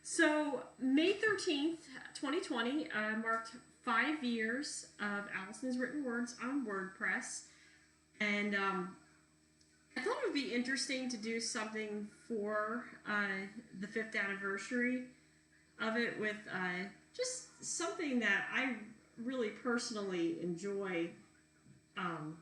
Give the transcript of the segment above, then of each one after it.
So, May 13th, 2020, marked 5 years of Allison's written words on WordPress. And I thought it would be interesting to do something for the fifth anniversary of it with just something that I really personally enjoy, um,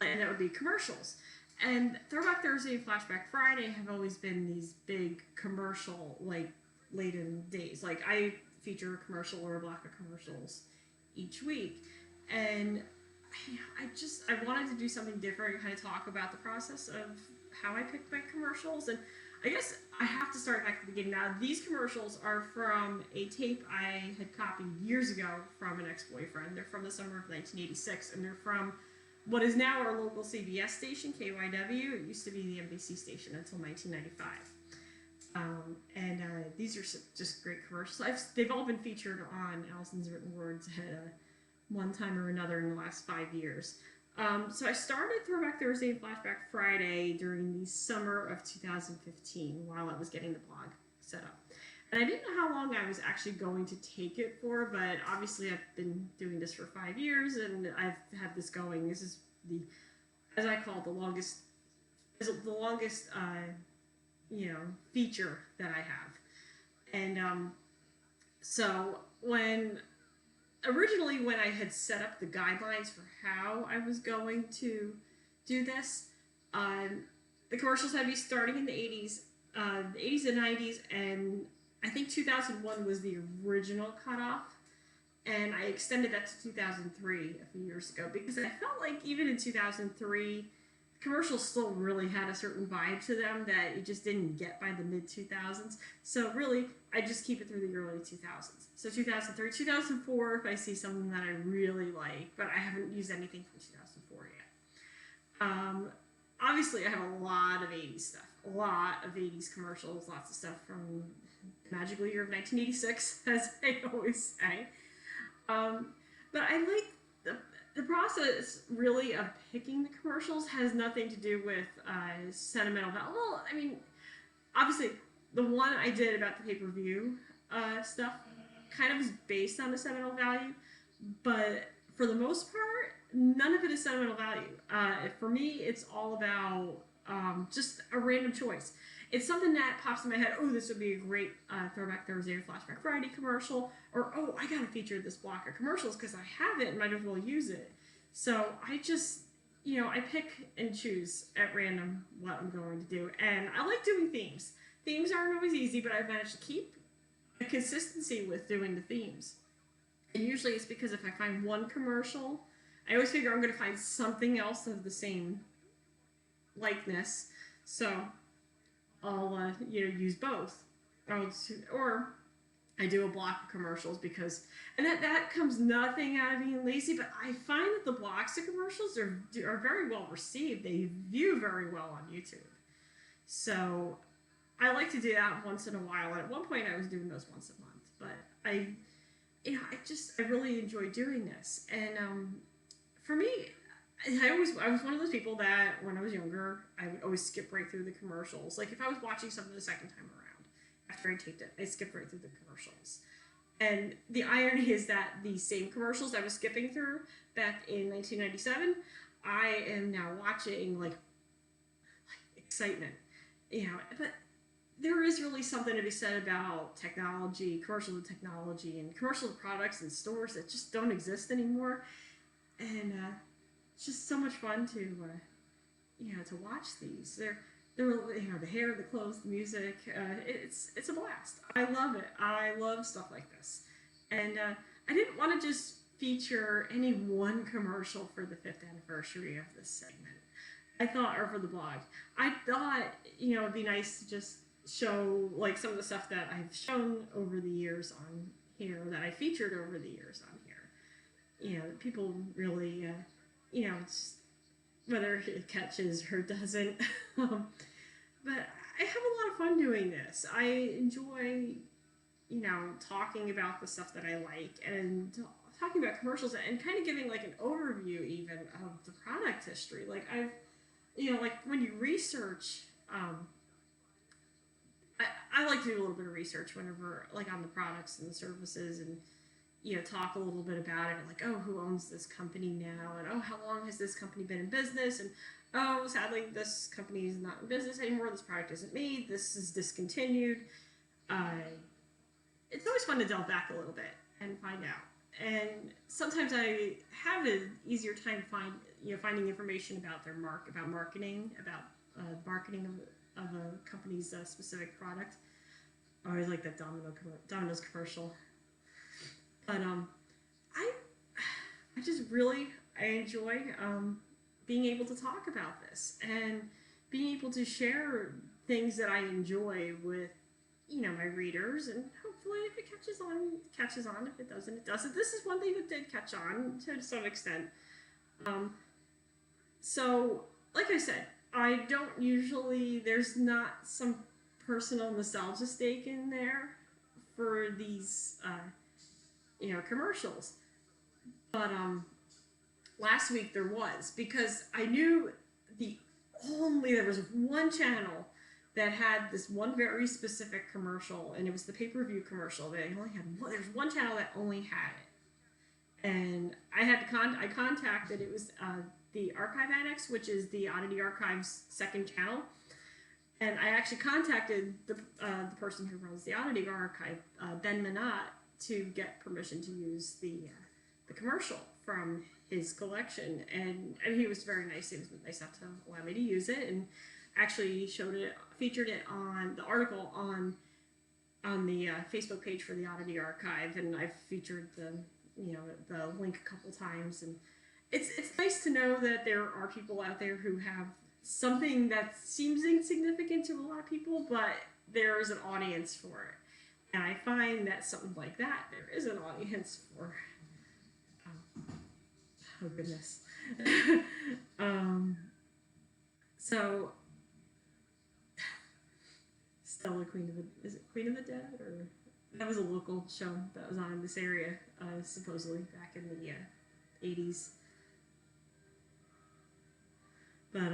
and that would be commercials. And Throwback Thursday and Flashback Friday have always been these big commercial, like, laden days. Like, I feature a commercial or a block of commercials each week. And I wanted to do something different and kind of talk about the process of how I pick my commercials. And I guess I have to start back at the beginning. Now, these commercials are from a tape I had copied years ago from an ex-boyfriend. They're from the summer of 1986, and they're from what is now our local CBS station, KYW. It used to be the NBC station until 1995. And these are just great commercials. They've all been featured on Allison's Written Words at one time or another in the last 5 years. So I started Throwback Thursday and Flashback Friday during the summer of 2015 while I was getting the blog set up. And I didn't know how long I was actually going to take it for, but obviously I've been doing this for 5 years and I've had this going. This is as I call it, the longest feature that I have. And so originally when I had set up the guidelines for how I was going to do this, the commercials had to be starting in the 80s and 90s, and I think 2001 was the original cutoff, and I extended that to 2003 a few years ago because I felt like even in 2003, commercials still really had a certain vibe to them that you just didn't get by the mid-2000s. So really, I just keep it through the early 2000s. So 2003, 2004, if I see something that I really like, but I haven't used anything from 2004 yet. Obviously, I have a lot of 80s stuff. A lot of 80s commercials, lots of stuff from the magical year of 1986, as I always say. But I like the process really of picking the commercials has nothing to do with sentimental value. Well, I mean, obviously, the one I did about the pay-per-view stuff kind of is based on the sentimental value, but for the most part, none of it is sentimental value. For me, it's all about just a random choice. It's something that pops in my head. Oh, this would be a great Throwback Thursday or Flashback Friday commercial. Or, oh, I got to feature this block of commercials because I have it and might as well use it. So I just, I pick and choose at random what I'm going to do. And I like doing themes. Themes aren't always easy, but I've managed to keep a consistency with doing the themes. And usually it's because if I find one commercial, I always figure I'm going to find something else of the same likeness. So I'll use both, or I do a block of commercials because, and that comes nothing out of being lazy, but I find that the blocks of commercials are very well received. They view very well on YouTube, so I like to do that once in a while. And at one point, I was doing those once a month, but I really enjoy doing this, and for me. I was one of those people that when I was younger, I would always skip right through the commercials. Like if I was watching something the second time around, after I taped it, I skipped right through the commercials. And the irony is that the same commercials I was skipping through back in 1997, I am now watching like excitement, But there is really something to be said about technology, commercial technology, and commercial products in stores that just don't exist anymore. And it's just so much fun to watch these. They're the hair, the clothes, the music. It's a blast. I love it. I love stuff like this. And I didn't want to just feature any one commercial for the 5th anniversary of this segment. Or for the blog. I thought it'd be nice to just show like some of the stuff that I've shown over the years on here, that I featured over the years on here. People really. It's whether it catches or doesn't. But I have a lot of fun doing this. I enjoy, talking about the stuff that I like and talking about commercials and kind of giving like an overview even of the product history. Like like when you research, I like to do a little bit of research whenever, like, on the products and the services, and talk a little bit about it, like, oh, who owns this company now, and oh, how long has this company been in business, and oh, sadly, this company is not in business anymore, this product isn't made, this is discontinued. uh, it's always fun to delve back a little bit and find out. And sometimes I have an easier time finding information about about marketing, about marketing of a company's specific product. I always like that Domino's commercial. But I just really I enjoy being able to talk about this and being able to share things that I enjoy with my readers, and hopefully if it catches on. If it doesn't, it doesn't. This is one thing that did catch on to some extent. So like I said, I don't usually, there's not some personal nostalgia stake in there for these commercials, but last week there was, because I knew there was one channel that had this one very specific commercial, and it was the pay-per-view commercial. They only had one. There's one channel that only had it, and I contacted. It was the Archive Annex, which is the Oddity Archive's second channel, and I actually contacted the person who runs the Oddity Archive, Ben Minot, to get permission to use the commercial from his collection, and he was very nice. He was nice enough to allow me to use it, and actually featured it on the article on the Facebook page for the Oddity Archive, and I've featured the link a couple times, and it's nice to know that there are people out there who have something that seems insignificant to a lot of people, but there is an audience for it, and I find that something like that there is an audience for. Oh goodness. So. Stella, is it Queen of the Dead? Or that was a local show that was on in this area, supposedly back in the 80s. But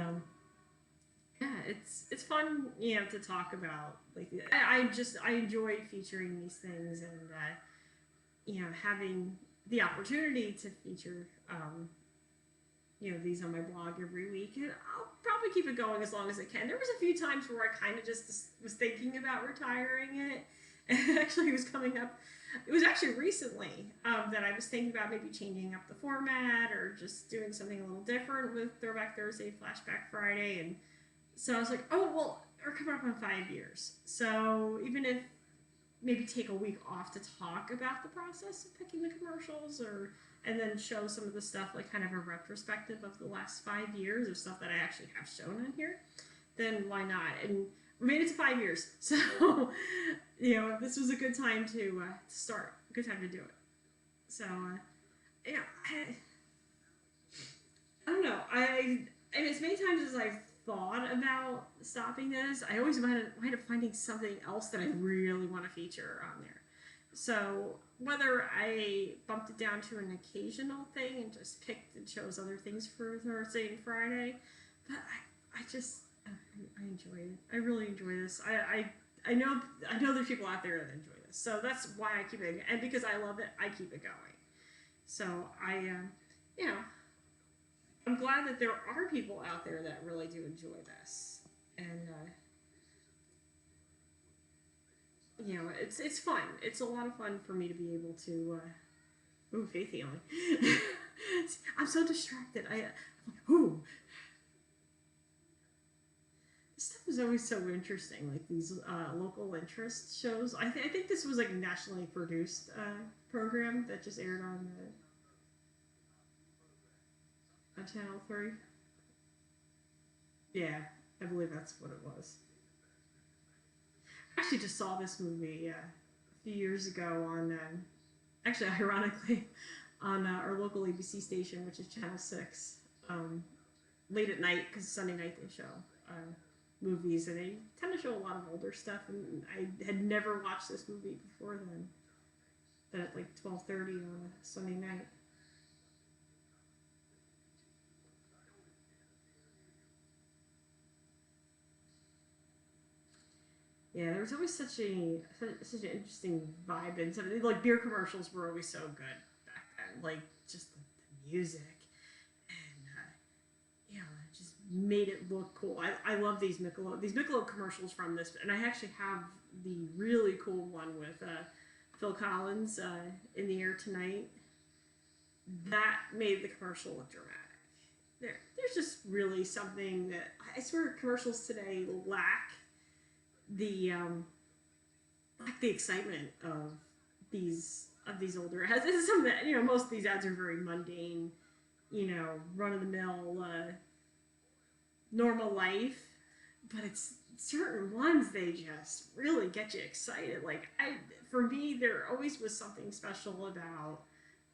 yeah, it's fun, to talk about. Like, I enjoy featuring these things, and having the opportunity to feature these on my blog every week, and I'll probably keep it going as long as I can. There was a few times where I kind of just was thinking about retiring it, and actually it was coming up. It was actually recently that I was thinking about maybe changing up the format or just doing something a little different with Throwback Thursday, Flashback Friday, and so I was like, oh well, we're coming up on 5 years, so even if maybe take a week off to talk about the process of picking the commercials, and then show some of the stuff, like kind of a retrospective of the last 5 years of stuff that I actually have shown on here, then why not? And we made it to 5 years, so this was a good time to start, a good time to do it. So I don't know. And as many times as I've thought about stopping this, I always wind up finding something else that I really want to feature on there. So whether I bumped it down to an occasional thing and just picked and chose other things for Thursday and Friday, but I enjoy it. I really enjoy this. I know there's people out there that enjoy this, so that's why I keep it, and because I love it, I keep it going. So I'm glad that there are people out there that really do enjoy this, and it's fun. It's a lot of fun for me to be able to. Faith healing. I'm so distracted. This stuff is always so interesting, like these local interest shows. I think this was like a nationally produced program that just aired on Channel 3. Yeah, I believe that's what it was. I actually just saw this movie a few years ago on, actually ironically, on our local ABC station, which is Channel 6, late at night, because Sunday night they show movies, and they tend to show a lot of older stuff, and I had never watched this movie before then, but at like 12:30 on a Sunday night. Yeah, there was always such an interesting vibe, and some like beer commercials were always so good back then. Like just the music and yeah, it just made it look cool. I love these Michelob commercials from this, and I actually have the really cool one with Phil Collins in the air tonight. That made the commercial look dramatic. There's just really something that I swear commercials today the lack the excitement of these older ads. This is something that most of these ads are very mundane, run of the mill, normal life, but it's certain ones they just really get you excited. Like for me, there always was something special about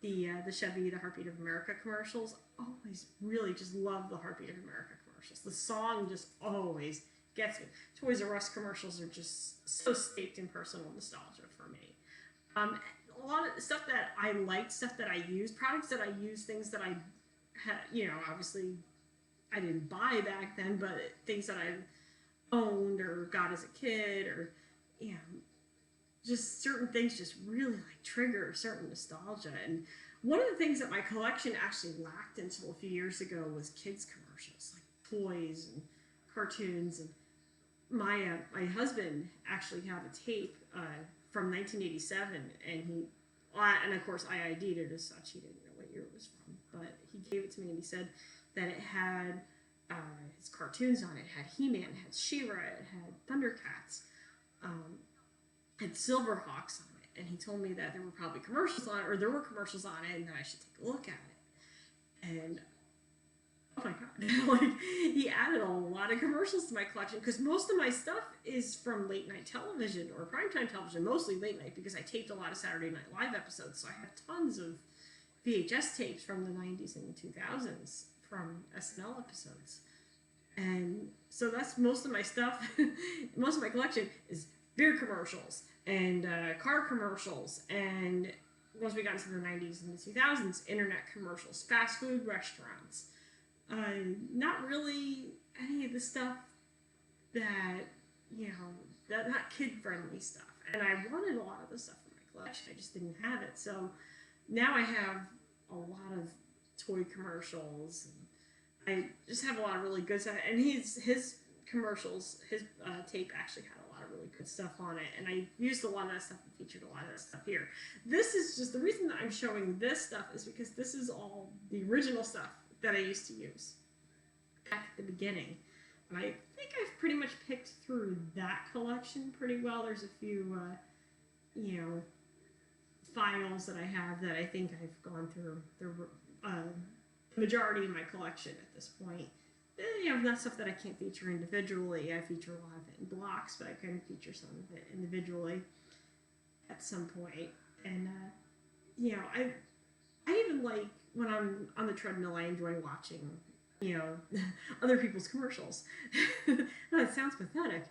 the Chevy, the Heartbeat of America commercials. Always really just love the Heartbeat of America commercials. The song just always gets me. Toys R Us commercials are just so steeped in personal nostalgia for me. A lot of stuff that I liked, stuff that I used, products that I used, things that I had, obviously I didn't buy back then, but things that I owned or got as a kid, or just certain things just really like trigger certain nostalgia. And one of the things that my collection actually lacked until a few years ago was kids commercials, like toys and cartoons. And my husband actually had a tape from 1987, and of course I ID'd it as such. He didn't know what year it was from, but he gave it to me, and he said that it had his cartoons on it. It had He-Man, it had She-Ra, it had Thundercats, had Silverhawks on it, and he told me that there were probably commercials on it, or there were commercials on it, and that I should take a look at it. And oh my god, like he added a lot of commercials to my collection, because most of my stuff is from late night television or primetime television, mostly late night, because I taped a lot of Saturday Night Live episodes, so I have tons of VHS tapes from the 90s and the 2000s from SNL episodes. And so that's most of my stuff. Most of my collection is beer commercials and car commercials, and once we got into the 90s and the 2000s, internet commercials, fast food restaurants. Not really any of the stuff that, that not kid-friendly stuff. And I wanted a lot of the stuff in my collection. I just didn't have it. So now I have a lot of toy commercials. And I just have a lot of really good stuff. And his commercials, his tape actually had a lot of really good stuff on it. And I used a lot of that stuff and featured a lot of that stuff here. This is just, the reason that I'm showing this stuff is because this is all the original stuff that I used to use back at the beginning. And I think I've pretty much picked through that collection pretty well. There's a few, files that I have that I think I've gone through the majority of my collection at this point. Not stuff that I can't feature individually. I feature a lot of it in blocks, but I can feature some of it individually at some point. And, I even like, when I'm on the treadmill, I enjoy watching, other people's commercials. That sounds pathetic,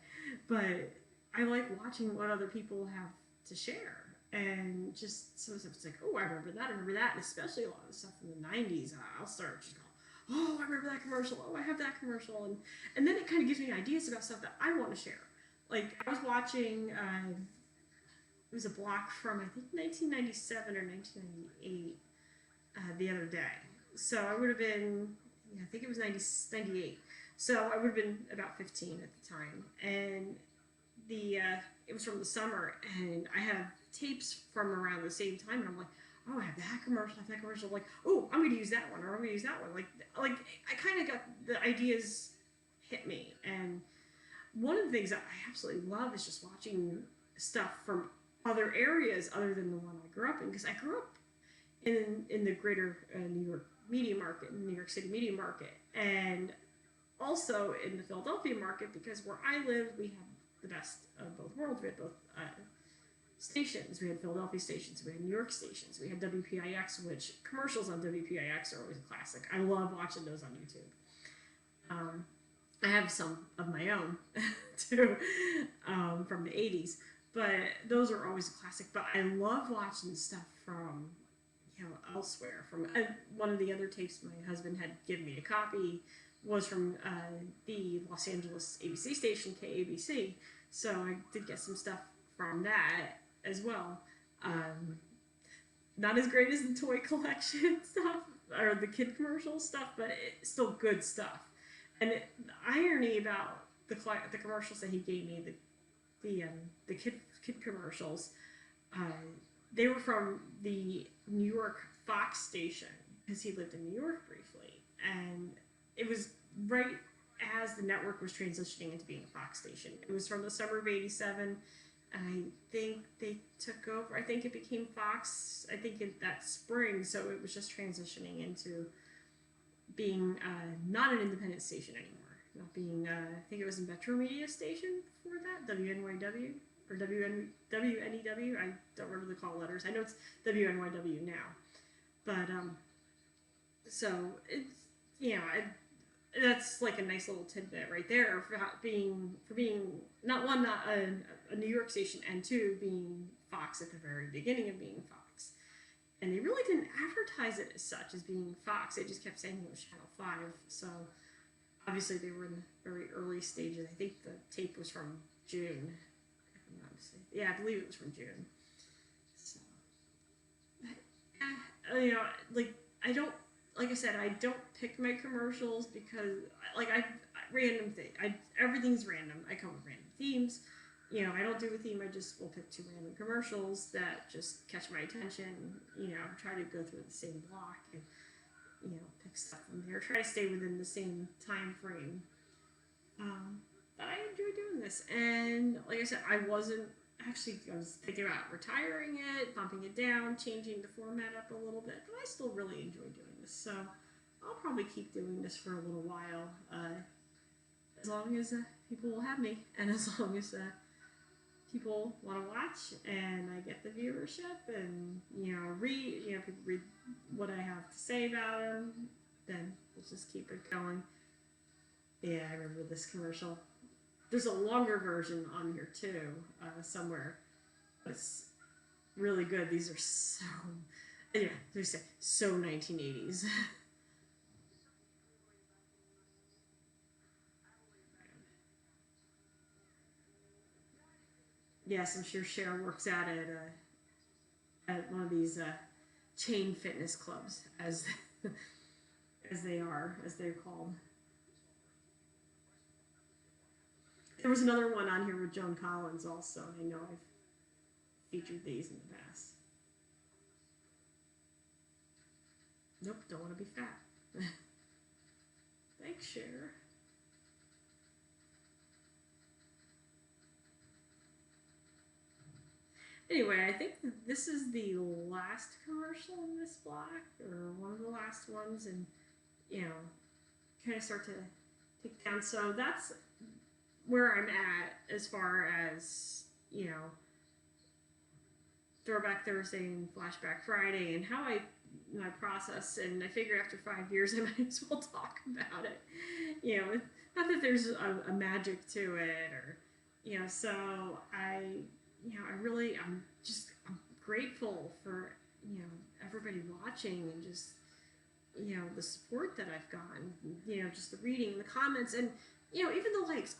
but I like watching what other people have to share. And just some stuff, it's like, oh, I remember that, and especially a lot of the stuff from the 90s. I'll start just going, oh, I remember that commercial, oh, I have that commercial, and then it kind of gives me ideas about stuff that I want to share. Like, I was watching, it was a block from, I think, 1997 or 1998 the other day. So I would have been, I think it was 98. So I would have been about 15 at the time. And it was from the summer, and I have tapes from around the same time, and I'm like, oh, I have that commercial, like, oh, I'm going to use that one, or I'm going to use that one. Like I kind of got the ideas hit me. And one of the things that I absolutely love is just watching stuff from other areas other than the one I grew up in, because I grew up in the greater New York media market, New York City media market, and also in the Philadelphia market, because where I live, we have the best of both worlds. We had both stations. We had Philadelphia stations, we had New York stations, we had WPIX, which commercials on WPIX are always a classic. I love watching those on YouTube. I have some of my own too, from the 80s, but those are always a classic. But I love watching stuff from elsewhere. From one of the other tapes my husband had given me a copy was from the Los Angeles ABC station, KABC. So I did get some stuff from that as well. Um, Not as great as the toy collection stuff or the kid commercial stuff, but it's still good stuff. And the irony about the commercials that he gave me, the kid commercials, uh, they were from the New York Fox station because he lived in New York briefly, and it was right as the network was transitioning into being a Fox station. It was from the summer of '87. I think they took over. I think it became Fox. I think that spring, so it was just transitioning into being not an independent station anymore. Not being, I think it was a Metro Media station before that, WNYW or WNEW. I don't remember the call letters. I know it's WNYW now, but so it's that's like a nice little tidbit right there for being not a New York station, and two, being Fox at the very beginning of being Fox. And they really didn't advertise it as such as being Fox. They just kept saying it was Channel 5. So obviously they were in the very early stages. I think the tape was from June, if I'm not mistaken. Yeah, I believe it was from June. So, like I don't, like I said, I don't pick my commercials because I random thing. Everything's random. I come with random themes. I don't do a theme. I just will pick two random commercials that just catch my attention. Try to go through the same block and pick stuff from there. Try to stay within the same time frame. But I enjoy doing this, and like I said, I was thinking about retiring it, bumping it down, changing the format up a little bit, but I still really enjoy doing this. So I'll probably keep doing this for a little while, as long as people will have me, and as long as people want to watch, and I get the viewership, and people read what I have to say about them, then we'll just keep it going. Yeah, I remember this commercial. There's a longer version on here too, somewhere. It's really good. These are so 1980s. Yes, I'm sure Cher works out at one of these chain fitness clubs, as they're called. There was another one on here with Joan Collins also, and I know I've featured these in the past. Nope, don't want to be fat. Thanks, Cher. Anyway, I think this is the last commercial in this block, or one of the last ones, and kind of start to take down. So that's where I'm at as far as Throwback Thursday and Flashback Friday, and how I process. And I figure after 5 years, I might as well talk about it. Not that there's a magic to it, or So I'm grateful for everybody watching, and just the support that I've gotten. Just the reading, the comments, and even the likes.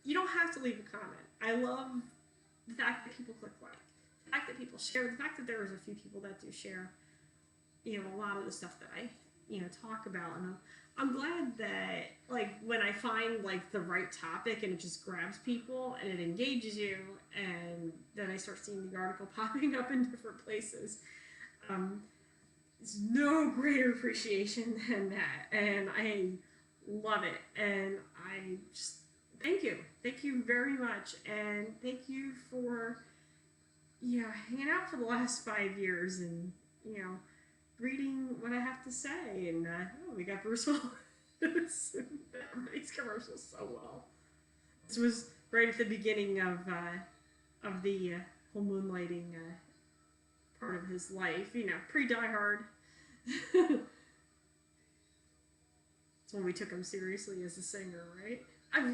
You don't have to leave a comment. I love the fact that people click like, the fact that people share, the fact that there was a few people that do share, a lot of the stuff that I, talk about. And I'm glad that, when I find, the right topic and it just grabs people and it engages you, and then I start seeing the article popping up in different places. There's no greater appreciation than that. And I love it. And I just, thank you very much, and thank you for hanging out for the last 5 years, and reading what I have to say. And we got Bruce Willis. These commercials so well. This was right at the beginning of the whole moonlighting part of his life, pre Die Hard. It's when we took him seriously as a singer, right?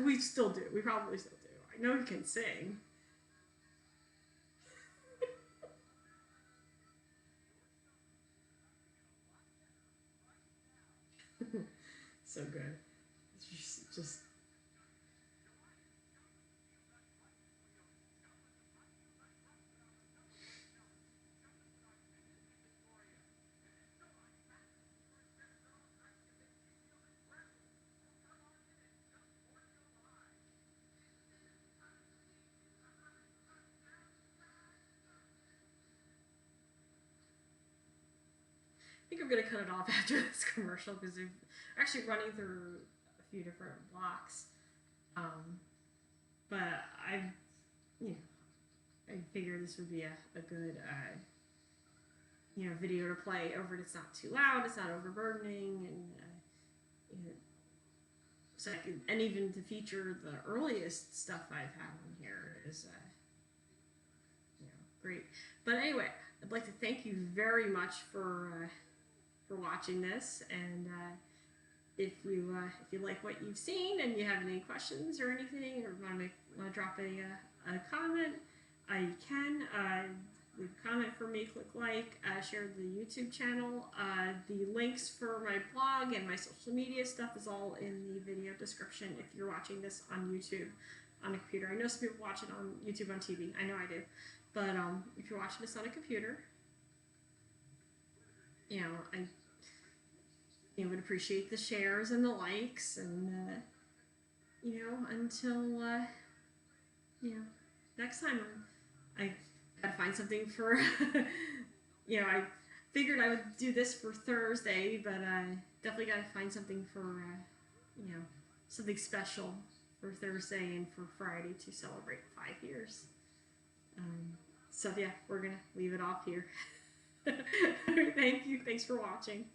We still do. We probably still do. I know he can sing. So good. It's just think I'm gonna cut it off after this commercial because they're actually running through a few different blocks. But you know, I figured this would be a good, video to play over. It's not too loud, it's not overburdening, and so and even to feature the earliest stuff I've had on here is, great. But anyway, I'd like to thank you very much for watching this, and if you like what you've seen and you have any questions or anything, or want to drop a comment, you can leave a comment for me, click like, share the YouTube channel. The links for my blog and my social media stuff is all in the video description if you're watching this on YouTube on a computer. I know some people watch it on YouTube on TV. I know I do. But if you're watching this on a computer, I would appreciate the shares and the likes, and until next time, I gotta find something for I figured I would do this for Thursday, but I definitely gotta find something for something special for Thursday and for Friday to celebrate 5 years. So yeah, we're gonna leave it off here. Thank you. Thanks for watching.